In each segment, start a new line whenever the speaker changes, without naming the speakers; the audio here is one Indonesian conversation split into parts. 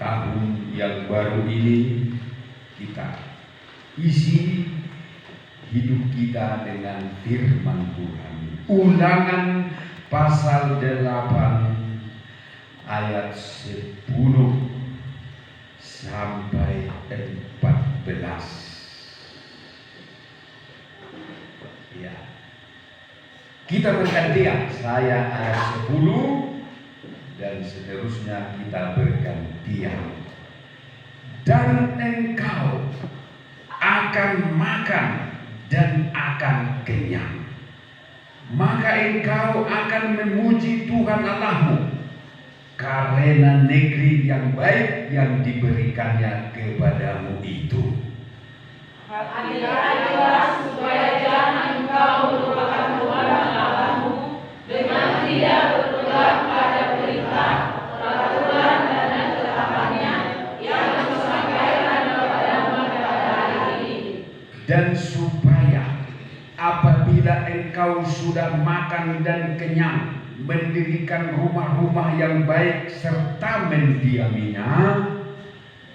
tahun yang baru ini kita isi hidup kita dengan firman Tuhan. Ulangan pasal 8 ayat 10 sampai 14. Ya. Kita bergantian, saya ayat 10 dan seterusnya kita bergantian. Dan engkau akan makan dan akan kenyang. Maka engkau akan memuji Tuhan Allahmu karena negeri yang baik yang diberikannya kepadamu itu.
Hati-hatilah supaya jangan engkau melupakan Tuhan Allahmu dengan tidak berpegang pada perintah, peraturan dan ketetapannya yang kusampaikan kepadamu pada hari ini.
Dan supaya apabila engkau sudah makan dan kenyang, mendirikan rumah-rumah yang baik serta mendiaminya,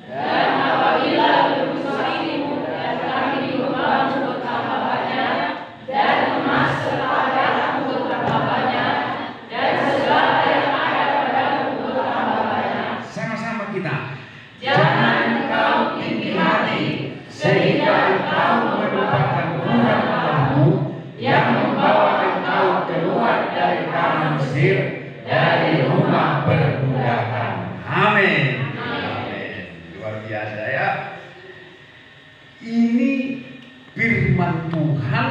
dan apabila berusahamu dan kami rumahmu bertambah banyak, dan emas serta perakmu bertambah banyak, dan segala yang ada padamu bertambah banyak.
sama-sama kita.
Jangan engkau tinggi hati, sehingga engkau melupakan Tuhan Allahmu yang membawa engkau keluar dari tanah Mesir, dari rumah perbudakan.
Amin. Amin. Luar biasa ya. Ini firman Tuhan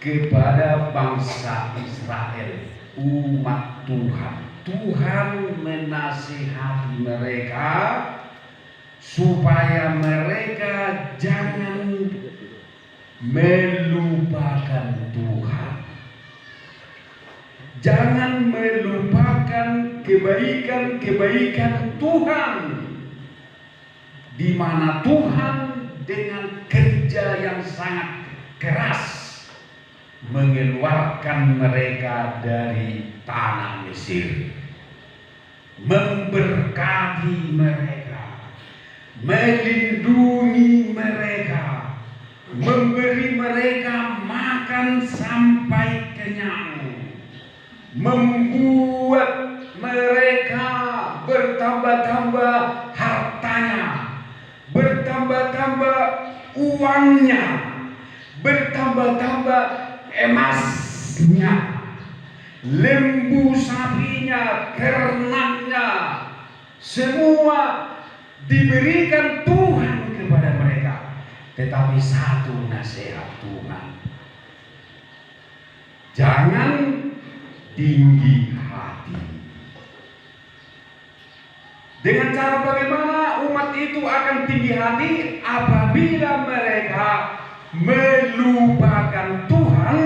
kepada bangsa Israel, umat Tuhan. Tuhan menasihati mereka supaya mereka jangan melupakan Tuhan. Jangan melupakan kebaikan-kebaikan Tuhan, di mana Tuhan dengan kerja yang sangat keras mengeluarkan mereka dari tanah Mesir, memberkati mereka, melindungi mereka, memberi mereka makan sampai kenyang, membuat mereka bertambah-tambah hartanya, bertambah-tambah uangnya, bertambah-tambah emasnya, lembu sapinya, ternaknya, semua diberikan Tuhan kepada mereka. Tetapi satu nasihat Tuhan, jangan tinggi hati. Dengan cara bagaimana umat itu akan tinggi hati? Apabila mereka melupakan Tuhan,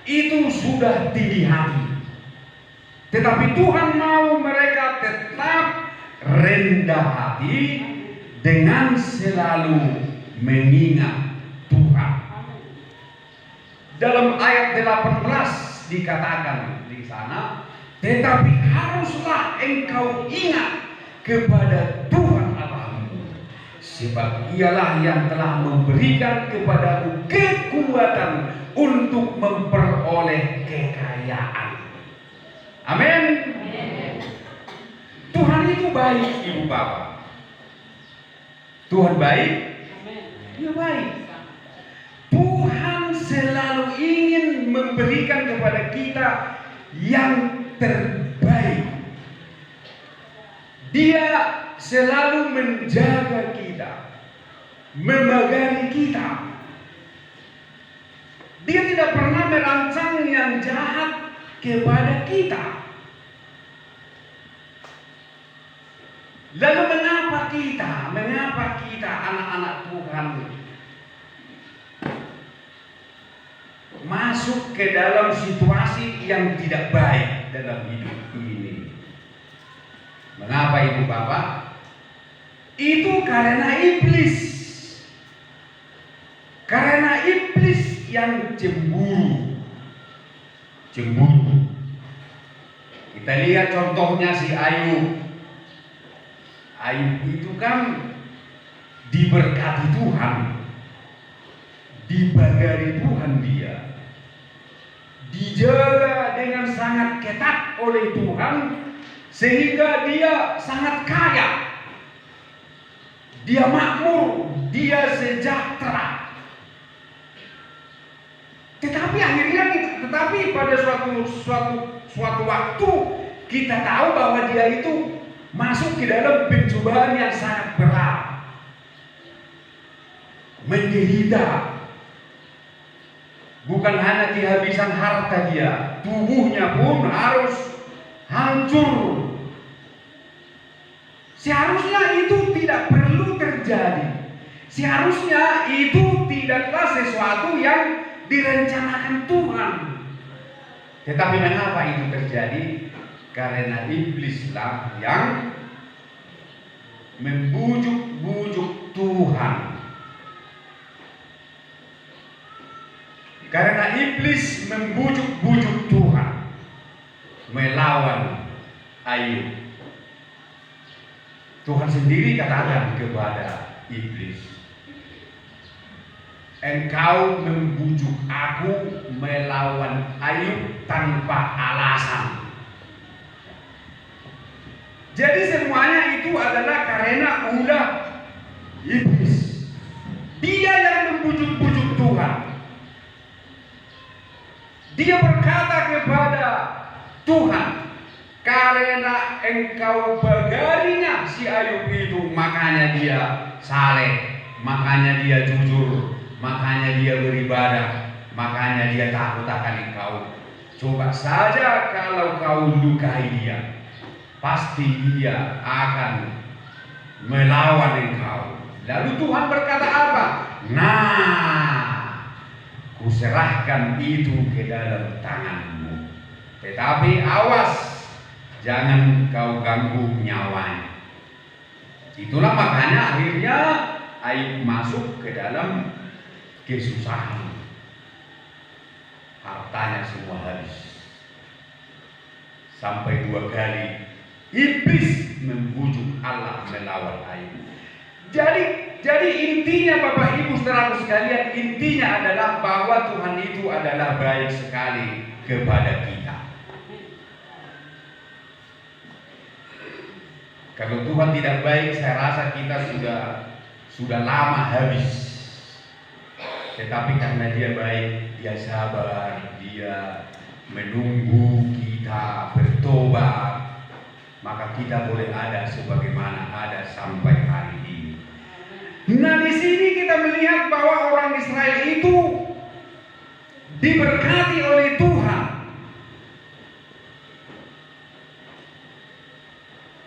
itu sudah tinggi hati. Tetapi Tuhan mau mereka tetap rendah hati dengan selalu mengingat Tuhan. Dalam ayat 18 dikatakan di sana, tetapi haruslah engkau ingat kepada Tuhan Allahmu, sebab Ialah yang telah memberikan kepadamu kekuatan untuk memperoleh kekayaan. Amin. Tuhan itu baik, Ibu Bapak. Tuhan baik. Dia baik. Tuhan selalu ingin memberikan kepada kita yang terbaik. Dia selalu menjaga kita, memagari kita. Dia tidak pernah merancang yang jahat kepada kita. Lalu mengapa kita anak-anak Tuhan masuk ke dalam situasi yang tidak baik dalam hidup ini? Mengapa Ibu Bapak? Itu karena iblis. Karena iblis yang cemburu. Kita lihat contohnya si Ayub. Ayub itu kan diberkati Tuhan, dibagari Tuhan dia, dijaga dengan sangat ketat oleh Tuhan, sehingga dia sangat kaya, dia makmur, dia sejahtera. Tetapi pada suatu waktu kita tahu bahwa dia itu masuk ke dalam pencobaan yang sangat berat, menderita. Bukan hanya kehabisan harta dia, tubuhnya pun harus hancur. Seharusnya itu tidak perlu terjadi. Seharusnya itu tidaklah sesuatu yang direncanakan Tuhan. Tetapi mengapa itu terjadi? Karena iblislah yang membujuk-bujuk Tuhan. Karena iblis membujuk-bujuk Tuhan melawan Ayub. Tuhan sendiri katakan kepada iblis, engkau membujuk aku melawan Ayub tanpa alasan. Jadi semuanya itu adalah karena ulah iblis. Dia yang membujuk-bujuk Tuhan. Dia berkata kepada Tuhan, karena engkau bagarinya si Ayub itu, makanya dia saleh, makanya dia jujur, makanya dia beribadah, makanya dia takut akan engkau. Coba saja kalau kau lukai dia, pasti dia akan melawan engkau. Lalu Tuhan berkata apa? Nah, kuserahkan itu ke dalam tanganmu. Tetapi awas, jangan kau ganggu nyawanya. Itulah makanya akhirnya Ayub masuk ke dalam kesusahan. Hartanya semua habis. Sampai 2 kali iblis membujuk Allah melawan Ayub. Jadi intinya Bapak Ibu saudaraku sekalian, intinya adalah bahwa Tuhan itu adalah baik sekali kepada kita. Kalau Tuhan tidak baik, saya rasa kita sudah lama habis. Tetapi karena dia baik, dia sabar, dia menunggu kita bertobat, maka kita boleh ada sebagaimana ada sampai hari ini. Nah, di sini kita melihat bahwa orang Israel itu diberkati oleh Tuhan.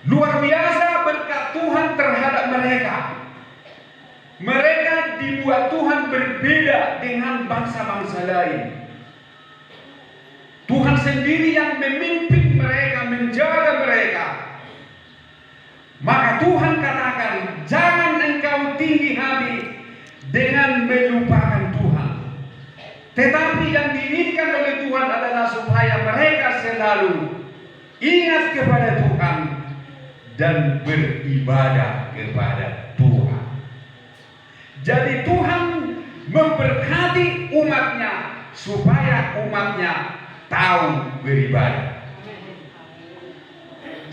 Luar biasa berkat Tuhan terhadap mereka. Mereka dibuat Tuhan berbeda dengan bangsa-bangsa lain. Tuhan sendiri yang memimpin mereka, menjaga mereka. Maka Tuhan katakan, jangan engkau tinggi hati dengan melupakan Tuhan. Tetapi yang diinginkan oleh Tuhan adalah supaya mereka selalu ingat kepada Tuhan dan beribadah kepada Tuhan. Jadi Tuhan memberkati umatnya supaya umatnya tahu beribadah.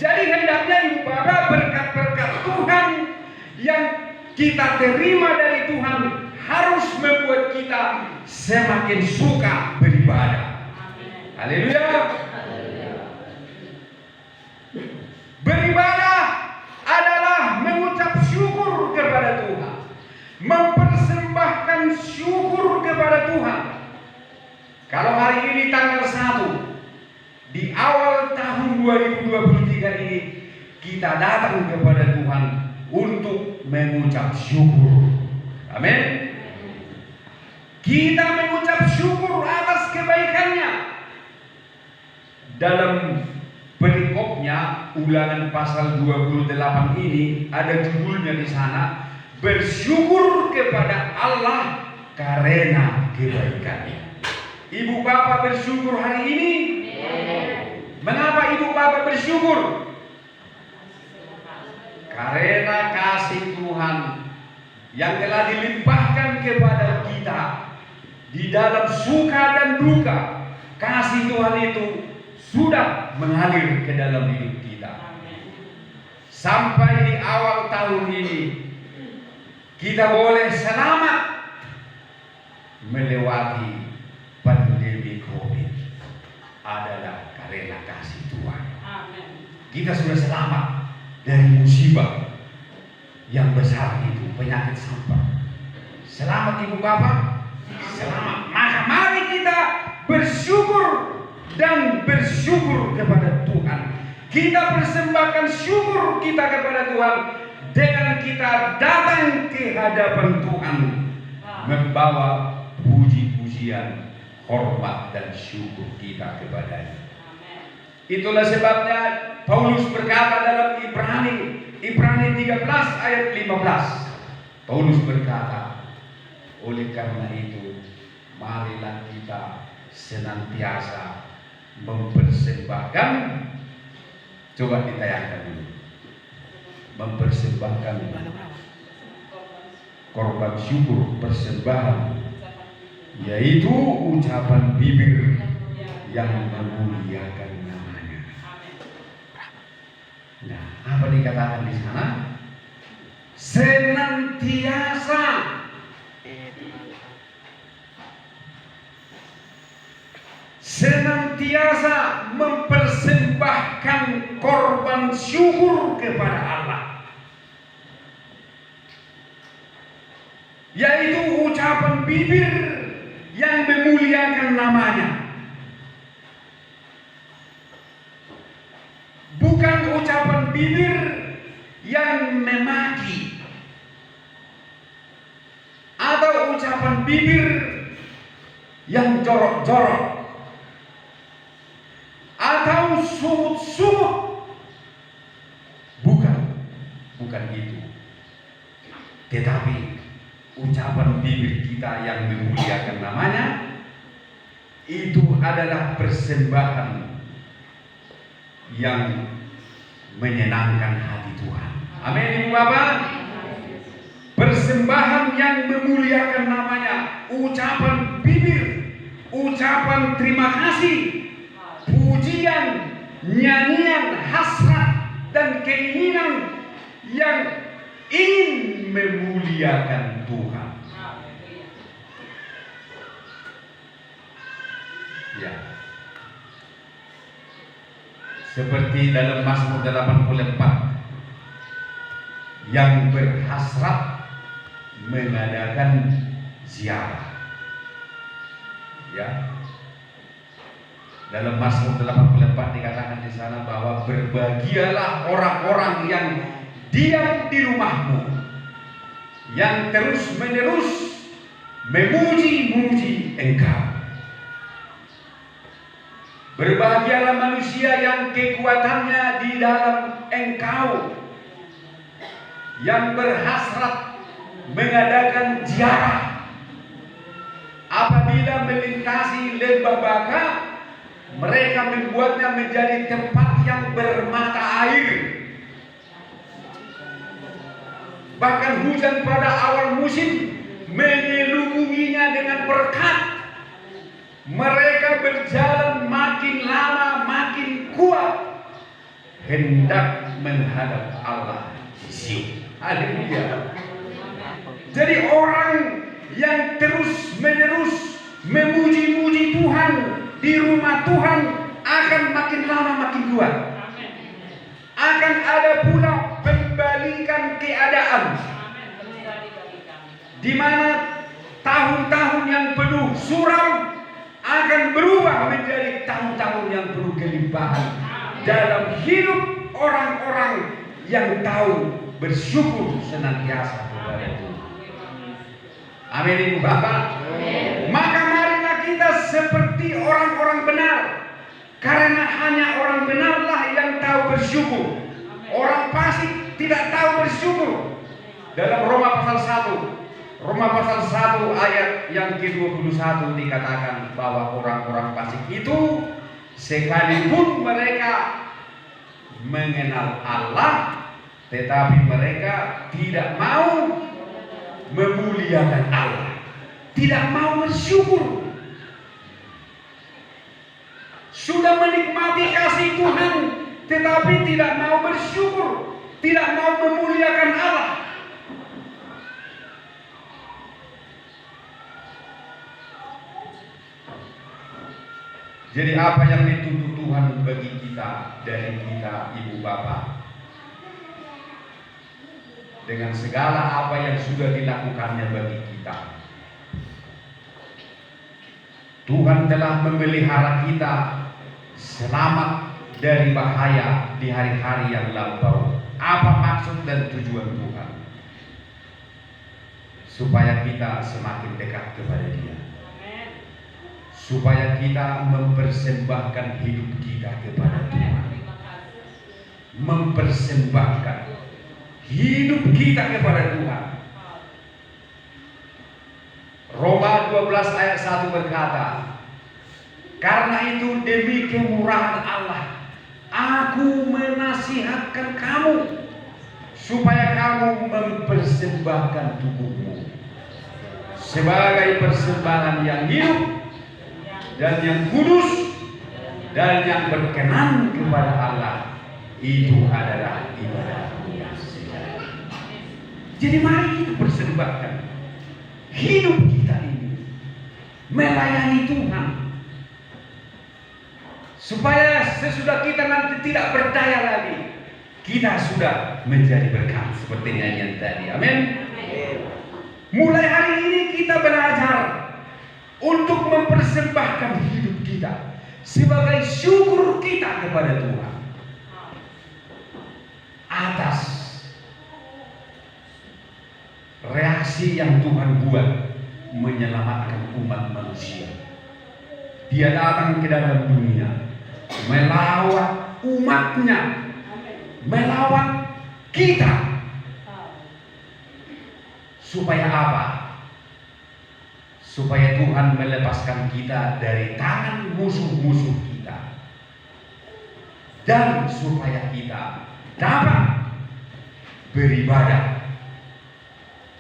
Jadi hendaknya Ibu Bapak, berkat-berkat Tuhan yang kita terima dari Tuhan harus membuat kita semakin suka beribadah. Haleluya. Beribadah adalah mengucap syukur kepada Tuhan, mempersembahkan syukur kepada Tuhan. Kalau hari ini tanggal 1 di awal tahun 2023 ini, kita datang kepada Tuhan untuk mengucap syukur. Amin. Kita mengucap syukur atas kebaikannya. Dalam perikopnya Ulangan pasal 28 ini ada judulnya di sana, bersyukur kepada Allah karena kebaikannya. Ibu Bapak bersyukur hari ini? Mengapa Ibu Bapak bersyukur? Karena kasih Tuhan yang telah dilimpahkan kepada kita di dalam suka dan duka, kasih Tuhan itu sudah mengalir ke dalam hidup kita. Sampai di awal tahun ini kita boleh selamat melewati pandemi COVID adalah karena kasih Tuhan. Kita sudah selamat dari musibah yang besar itu, penyakit sampah. Selamat Ibu Bapak, selamat. Maka mari kita bersyukur dan bersyukur kepada Tuhan. Kita persembahkan syukur kita kepada Tuhan dengan kita datang ke hadapan Tuhan membawa puji-pujian, hormat dan syukur kita kepadanya. Itulah sebabnya Paulus berkata dalam Ibrani 13 ayat 15. Paulus berkata, oleh karena itu marilah kita senantiasa mempersembahkan, coba ditayangkan dulu, mempersembahkan korban syukur, persembahan, yaitu ucapan bibir yang memuliakan namanya. Nah, apa dikatakan di sana? Senantiasa mempersembahkan korban syukur kepada Allah, yaitu ucapan bibir yang memuliakan namanya. Bukan ucapan bibir yang memaki atau ucapan bibir yang jorok-jorok atau sumut-sumut. Bukan itu. Tetapi ucapan bibir kita yang memuliakan namanya itu adalah persembahan yang menyenangkan hati Tuhan. Amin Ibu Bapak. Persembahan yang memuliakan namanya, ucapan bibir, ucapan terima kasih, pujian, nyanyian, hasrat dan keinginan yang ingin memuliakan Tuhan. Ya. Seperti dalam Mazmur 84 yang berhasrat mengadakan ziarah. Ya. Dalam Mazmur 84 dikatakan di sana bahwa berbahagialah orang-orang yang diam di rumahmu, yang terus-menerus memuji-muji Engkau. Berbahagialah manusia yang kekuatannya di dalam Engkau, yang berhasrat mengadakan ziarah. Apabila melintasi lembah Baka, mereka membuatnya menjadi tempat yang bermata air. Bahkan hujan pada awal musim menyelubunginya dengan berkat. Mereka berjalan makin lama makin kuat hendak menghadap Allah di Sion. Haleluya. Jadi orang yang terus-menerus memuji-muji Tuhan di rumah Tuhan akan makin lama makin kuat. Akan ada pula pembalikan keadaan, di mana tahun-tahun yang penuh suram akan berubah menjadi tahun-tahun yang penuh kelimpahan dalam hidup orang-orang yang tahu bersyukur senantiasa kepada Tuhan. Amin Ibu Bapak. Maka marilah kita seperti orang-orang benar, karena hanya orang benarlah yang tahu bersyukur. Orang fasik tidak tahu bersyukur. Dalam Roma pasal 1 ayat yang ke-21 dikatakan bahwa orang-orang fasik itu sekalipun mereka mengenal Allah, tetapi mereka tidak mau memuliakan Allah, tidak mau bersyukur. Sudah menikmati kasih Tuhan, tetapi tidak mau bersyukur, tidak mau memuliakan Allah. Jadi apa yang dituntut Tuhan bagi kita, dari kita ibu bapak, dengan segala apa yang sudah dilakukannya bagi kita, Tuhan telah memelihara kita selamat dari bahaya di hari-hari yang lampau. Apa maksud dan tujuan Tuhan? Supaya kita semakin dekat kepada Dia, supaya kita mempersembahkan hidup kita kepada Tuhan, mempersembahkan hidup kita kepada Tuhan. Roma 12 ayat 1 berkata, karena itu demi kemurahan Allah, aku menasihatkan kamu supaya kamu mempersembahkan tubuhmu sebagai persembahan yang hidup dan yang kudus dan yang berkenan kepada Allah. Itu adalah ibadahmu yang sejati. Jadi mari kita persembahkan hidup kita ini melayani Tuhan, supaya sesudah kita nanti tidak berdaya lagi, kita sudah menjadi berkat seperti nyanyian tadi. Amin. Mulai hari ini kita belajar untuk mempersembahkan hidup kita sebagai syukur kita kepada Tuhan atas reaksi yang Tuhan buat menyelamatkan umat manusia. Dia datang ke dalam dunia melawan umatnya, melawan kita. Supaya apa? Supaya Tuhan melepaskan kita dari tangan musuh-musuh kita, dan supaya kita dapat beribadah.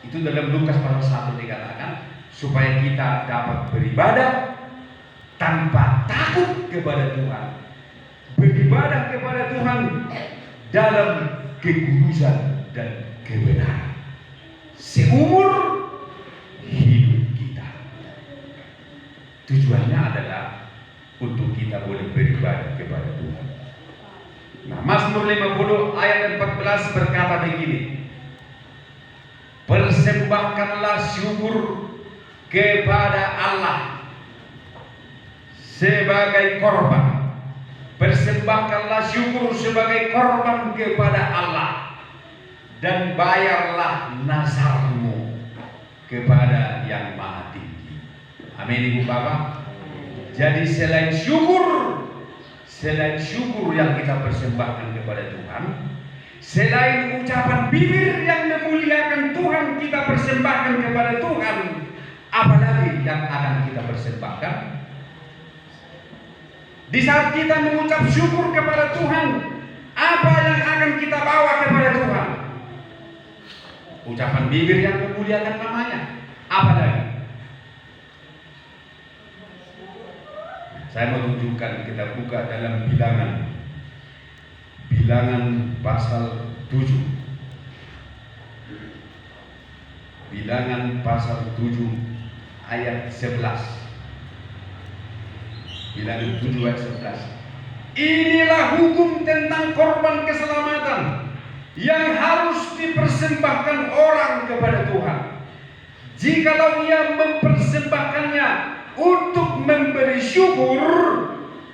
Itu dalam Lukas pasal 1 dikatakan, supaya kita dapat beribadah tanpa takut kepada Tuhan, beribadah kepada Tuhan dalam kekudusan dan kebenaran seumur hidup kita. Tujuannya adalah untuk kita boleh beribadah kepada Tuhan. Nah, Mazmur 50 ayat 14 berkata begini, persembahkanlah syukur kepada Allah sebagai korban. Persembahkanlah syukur sebagai korban kepada Allah, dan bayarlah nazarmu kepada Yang Maha Tinggi. Amin ibu bapak. Jadi selain syukur yang kita persembahkan kepada Tuhan, selain ucapan bibir yang memuliakan Tuhan kita persembahkan kepada Tuhan, apalagi yang akan kita persembahkan? Di saat kita mengucap syukur kepada Tuhan, apa yang akan kita bawa kepada Tuhan? Ucapan bibir yang memuliakan namanya. Apa lagi? Saya mau tunjukkan, kita buka dalam Bilangan pasal 7. Bilangan pasal 7 ayat 11. Bilangan 7 ayat 11. Inilah hukum tentang korban keselamatan yang harus dipersembahkan orang kepada Tuhan. Jikalau ia mempersembahkannya untuk memberi syukur,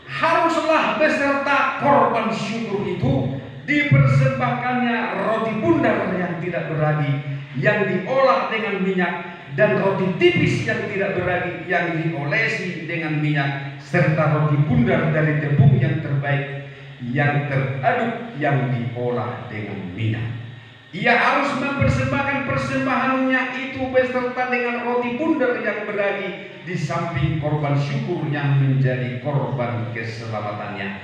haruslah beserta korban syukur itu dipersembahkannya roti bundar yang tidak beragi yang diolah dengan minyak, dan roti tipis yang tidak beragi yang diolesi dengan minyak, serta roti bundar dari tepung yang terbaik yang teraduk yang diolah dengan minyak. Ia harus mempersembahkan persembahannya itu beserta dengan roti bundar yang beragi, di samping korban syukur yang menjadi korban keselamatannya,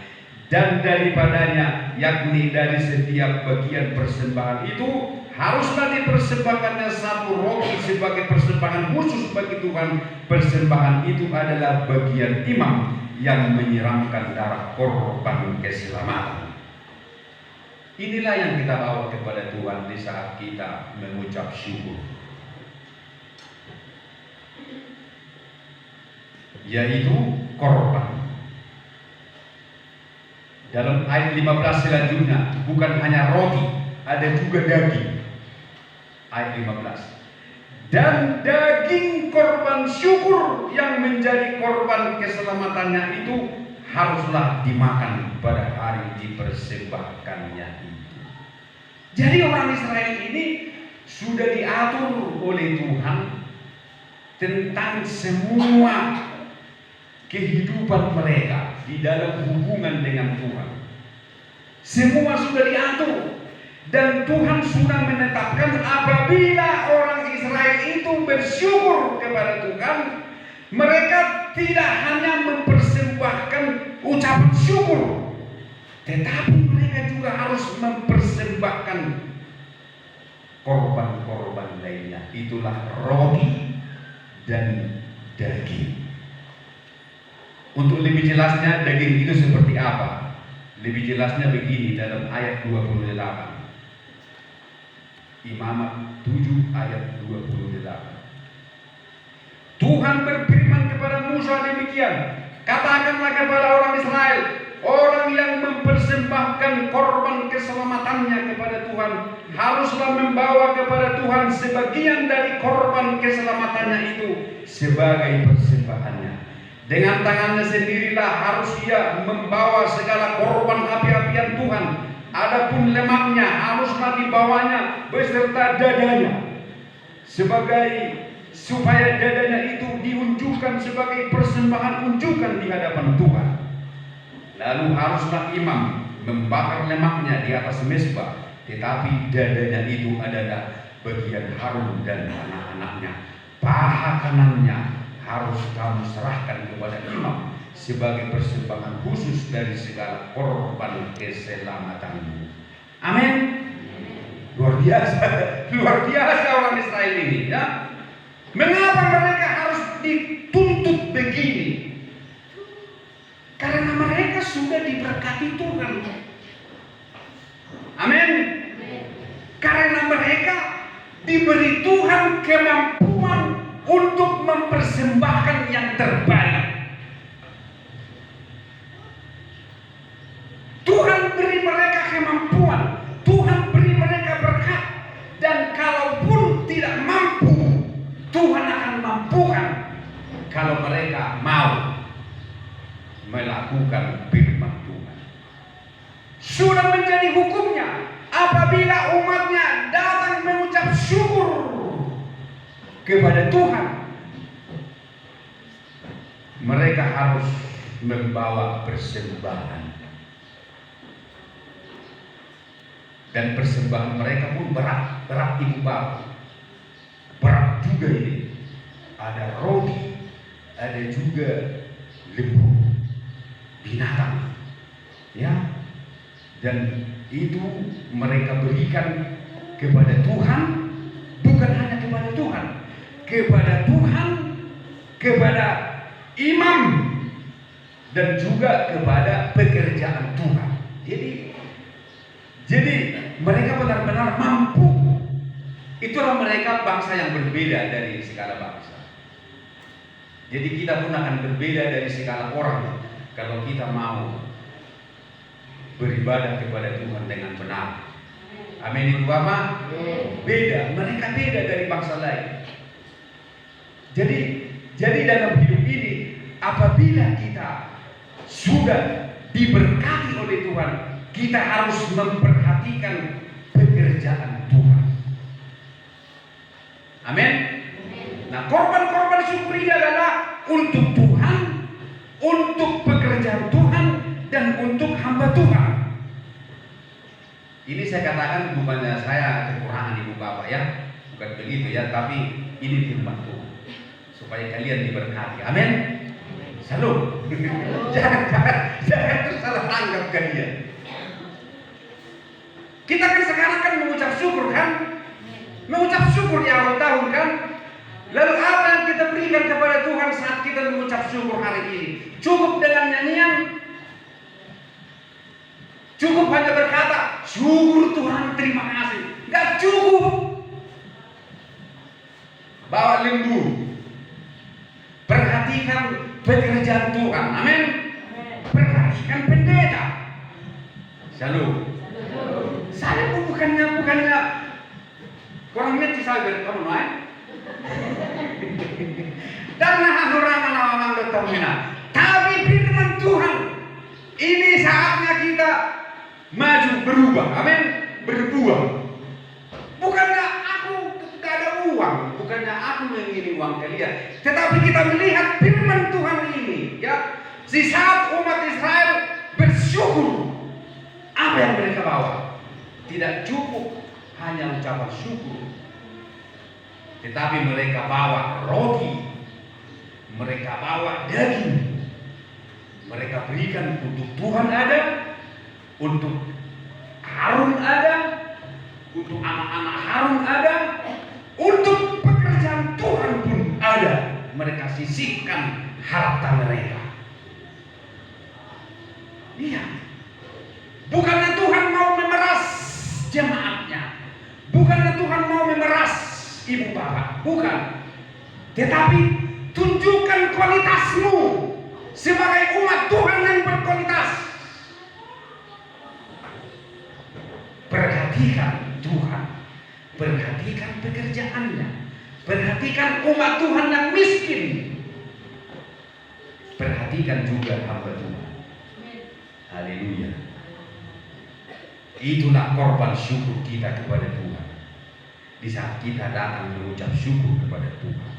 dan daripadanya, yakni dari setiap bagian persembahan itu haruslah dipersembahkannya satu roti sebagai persembahan khusus bagi Tuhan. Persembahan itu adalah bagian imam yang menyiramkan darah korban keselamatan. Inilah yang kita bawa kepada Tuhan di saat kita mengucap syukur, yaitu korban. Dalam ayat 15 selanjutnya, bukan hanya roti, ada juga daging. Ayat 15. Dan daging korban syukur yang menjadi korban keselamatannya itu haruslah dimakan pada hari dipersembahkannya itu. Jadi orang Israel ini sudah diatur oleh Tuhan tentang semua kehidupan mereka di dalam hubungan dengan Tuhan. Semua sudah diatur. Dan Tuhan sudah menetapkan apabila orang Israel itu bersyukur kepada Tuhan, mereka tidak hanya mempersembahkan ucapan syukur, tetapi mereka juga harus mempersembahkan korban-korban lainnya. Itulah roti dan daging. Untuk lebih jelasnya daging itu seperti apa? Lebih jelasnya begini dalam ayat 28. Imamat 7 ayat 28. Tuhan berfirman kepada Musa demikian, katakanlah kepada orang Israel, orang yang mempersembahkan korban keselamatannya kepada Tuhan haruslah membawa kepada Tuhan sebagian dari korban keselamatannya itu sebagai persembahannya. Dengan tangannya sendirilah harus ia membawa segala korban api-apian Tuhan. Adapun lemaknya haruslah dibawanya beserta dadanya, supaya dadanya itu diunjukkan sebagai persembahan unjukan di hadapan Tuhan. Lalu haruslah imam membakar lemaknya di atas mezbah, tetapi dadanya itu adalah bagian Harun dan anak-anaknya. Paha kanannya harus kamu serahkan kepada imam sebagai persembahan khusus dari segala korban keselamatanmu. Amin. Luar biasa orang Israel ini, ya. Mengapa mereka harus dituntut begini? Karena mereka sudah diberkati Tuhan. Amin. Karena mereka diberi Tuhan kemampuan untuk mempersembahkan yang terbaik. Tuhan beri mereka kemampuan, Tuhan beri mereka berkat, dan kalaupun tidak mampu, Tuhan akan mampukan kalau mereka mau melakukan firman Tuhan. Sudah menjadi hukumnya apabila umatnya datang mengucap syukur kepada Tuhan, mereka harus membawa persembahan. Dan persembahan mereka pun berat ibu bapak. Berat juga ini. Ada roti, ada juga lembu, binatang, ya. Dan itu mereka berikan kepada Tuhan, bukan hanya kepada Tuhan, kepada imam, dan juga kepada pekerjaan Tuhan. Jadi mereka benar-benar mampu. Itulah mereka bangsa yang berbeda dari segala bangsa. Jadi kita pun akan berbeda dari segala orang kalau kita mau beribadah kepada Tuhan dengan benar. Amin itu Bapak. Beda, mereka beda dari bangsa lain. Jadi dalam hidup ini, apabila kita sudah diberkati oleh Tuhan, kita harus memperhatikan pekerjaan Tuhan. Amin. Nah, korban-korban syukur ini adalah untuk Tuhan, untuk pekerjaan Tuhan, dan untuk hamba Tuhan. Ini saya katakan bukannya saya kekurangan ibu bapak ya, bukan begitu ya, tapi ini firman Tuhan supaya kalian diberkati. Amin. Shalom. Jangan tuh salah tanggap kalian. Kita kan sekarang kan mengucap syukur kan? Mengucap syukur di awal tahun kan? Lalu apa yang kita berikan kepada Tuhan saat kita mengucap syukur hari ini? Cukup dengan nyanyian? Cukup hanya berkata, syukur Tuhan, terima kasih. Enggak cukup. Bawa lembu. Perhatikan pekerjaan Tuhan. Amin. Perhatikan pendeta. Shalom. Saya bukannya kurang ngerti saya bertemu naik. Karena orang orang bertemu. Tapi firman Tuhan, ini saatnya kita maju berubah. Amin. Berbuah. Bukannya aku tidak ada uang, bukannya aku mengirim uang kalian, tetapi kita melihat firman Tuhan ini, ya. Di saat umat Israel bersyukur, apa yang mereka bawa? Tidak cukup hanya ucapan syukur, tetapi mereka bawa roti, mereka bawa daging, mereka berikan untuk Tuhan ada, untuk Harun ada, untuk anak-anak Harun ada, untuk pekerjaan Tuhan pun ada. Mereka sisihkan harta mereka. Iya. Bukannya Tuhan mau memeras jemaatnya, bukannya Tuhan mau memeras ibu bapak, bukan. Tetapi tunjukkan kualitasmu sebagai umat Tuhan yang berkualitas. Perhatikan Tuhan, perhatikan pekerjaannya, perhatikan umat Tuhan yang miskin, perhatikan juga hamba Tuhan. Haleluya. Itulah korban syukur kita kepada Tuhan. Di saat kita datang mengucap syukur kepada Tuhan.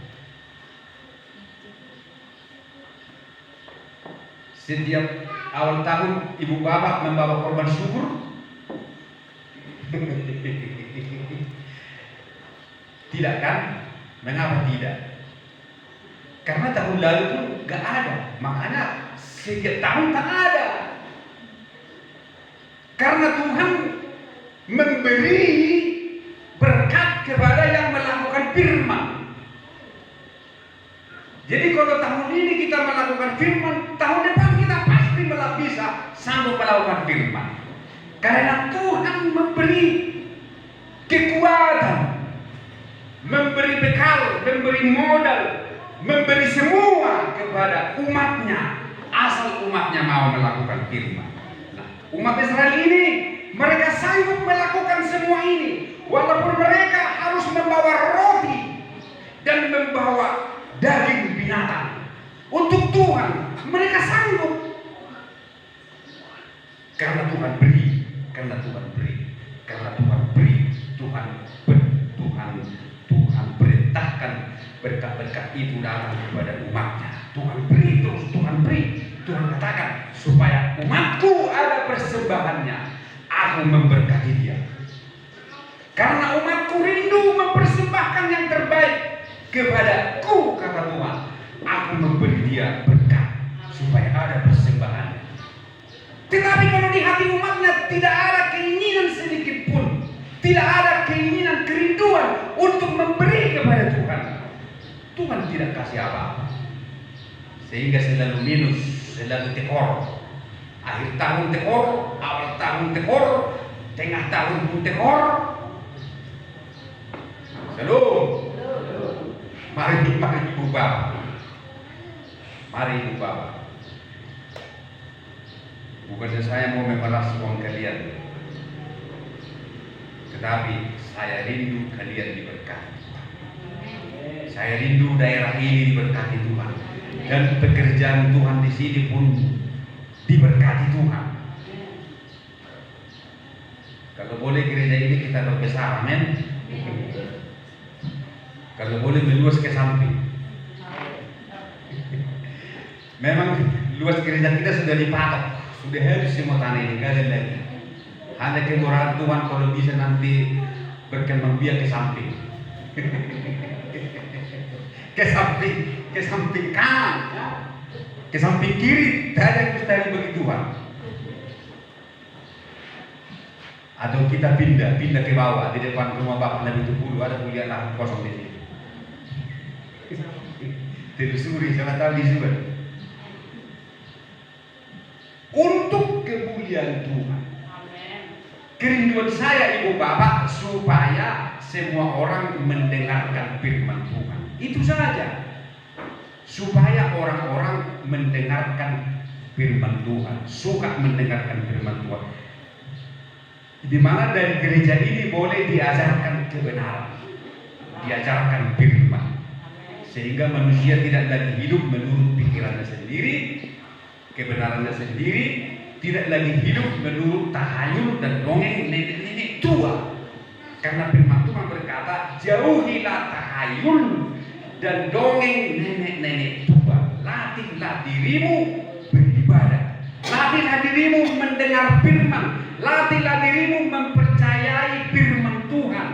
Setiap awal tahun ibu bapak membawa korban syukur. Tidak kan? Mengapa tidak? Karena tahun lalu pun gak ada. Makanya setiap tahun tak ada. Karena Tuhan memberi berkat kepada yang melakukan firman. Jadi kalau tahun ini kita melakukan firman, tahun depan kita pasti bisa sanggup melakukan firman. Karena Tuhan memberi kekuatan, memberi bekal, memberi modal, memberi semua kepada umatnya, asal umatnya mau melakukan firman. Umat Israel ini, mereka sanggup melakukan semua ini, walaupun mereka harus membawa roti dan membawa daging binatang untuk Tuhan. Mereka sanggup karena Tuhan beri, karena Tuhan beri, karena Tuhan beri, Tuhan perintahkan berkat-berkat itu datang kepada umatnya. Tuhan beri terus, Tuhan beri. Tuhan katakan supaya umatku ada persembahannya, aku memberkati dia. Karena umatku rindu mempersembahkan yang terbaik kepadaku, kata Tuhan, aku memberi dia berkat supaya ada persembahannya. Tetapi kalau di hati umatnya tidak ada keinginan sedikit pun, tidak ada keinginan kerinduan untuk memberi kepada Tuhan, Tuhan tidak kasih apa-apa. Sehingga selalu minus, selalu tekor. Akhir tahun tekor, awal tahun tekor, tengah tahun pun tekor. Shalom. Mari ibu bapak. Mari ibu bapak. Bukannya saya mau memeras uang kalian, tetapi saya rindu kalian diberkati. Saya rindu daerah ini diberkati Tuhan. Dan pekerjaan Tuhan di sini pun diberkati Tuhan. Kalau boleh gereja ini kita berbesar, amin. Kalau boleh meluas ke samping. Memang luas gereja kita sudah dipatok, sudah habis semua tanah ini, gak ada lagi. Hanya kemurahan Tuhan kalau bisa nanti berkembang biak ke samping. ke samping kanan, ya. Ke samping kiri ada kustadi bagi Tuhan. Atau kita pindah ke bawah di depan rumah Bapak Nabi Tupulu ada kuliah lahan kosong di sini. Telusuri, saya tahu di sini. Untuk kemuliaan Tuhan. Kerinduan saya Ibu Bapak supaya semua orang mendengarkan firman Tuhan. Itu saja. Supaya orang-orang mendengarkan firman Tuhan, suka mendengarkan firman Tuhan. Di mana dari gereja ini boleh diajarkan kebenaran, diajarkan firman, sehingga manusia tidak lagi hidup menurut pikirannya sendiri, kebenarannya sendiri, tidak lagi hidup menurut tahayul dan dongeng nenek-nenek tua. Karena firman Tuhan berkata, jauhilah tahayul dan dongeng nenek-nenek tua. Latihlah dirimu beribadah. Latihlah dirimu mendengar firman. Latihlah dirimu mempercayai firman Tuhan.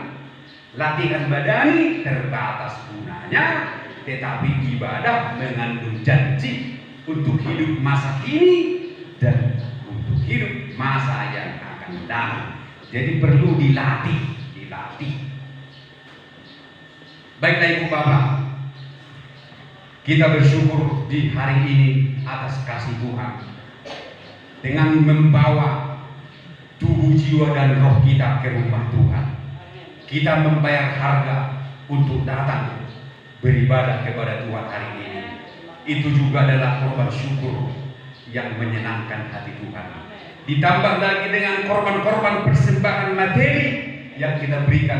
Latihan badani terbatas gunanya, tetapi ibadah mengandung janji untuk hidup masa kini dan untuk hidup masa yang akan datang. Jadi perlu dilatih. Baiklah Ibu Bapak, kita bersyukur di hari ini atas kasih Tuhan dengan membawa tubuh, jiwa, dan roh kita ke rumah Tuhan. Kita membayar harga untuk datang beribadah kepada Tuhan hari ini. Itu juga adalah korban syukur yang menyenangkan hati Tuhan. Ditambah lagi dengan korban-korban persembahan materi yang kita berikan